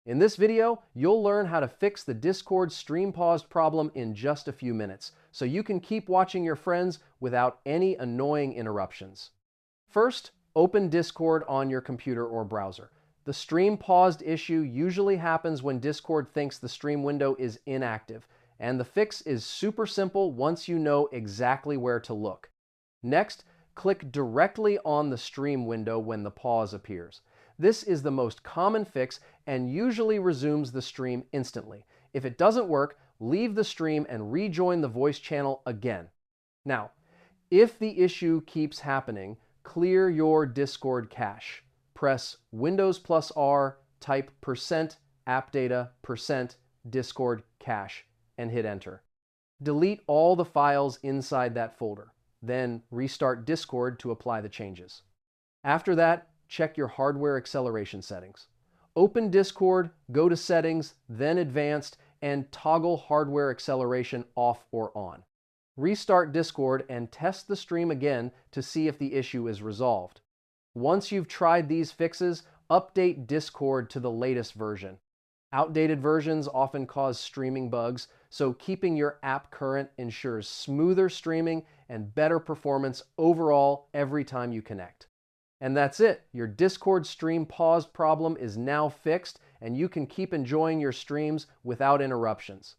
In this video, you'll learn how to fix the Discord stream paused problem in just a few minutes, so you can keep watching your friends without any annoying interruptions. First, open Discord on your computer or browser. The stream paused issue usually happens when Discord thinks the stream window is inactive, and the fix is super simple once you know exactly where to look. Next, click directly on the stream window when the pause appears. This is the most common fix and usually resumes the stream instantly. If it doesn't work, leave the stream and rejoin the voice channel again. Now, if the issue keeps happening, clear your Discord cache. Press Windows+R, type %appdata %discord cache, and hit enter. Delete all the files inside that folder. Then restart Discord to apply the changes. After that, check your hardware acceleration settings. Open Discord, go to Settings, then Advanced, and toggle hardware acceleration off or on. Restart Discord and test the stream again to see if the issue is resolved. Once you've tried these fixes, update Discord to the latest version. Outdated versions often cause streaming bugs, so keeping your app current ensures smoother streaming and better performance overall every time you connect. And that's it. Your Discord stream pause problem is now fixed, and you can keep enjoying your streams without interruptions.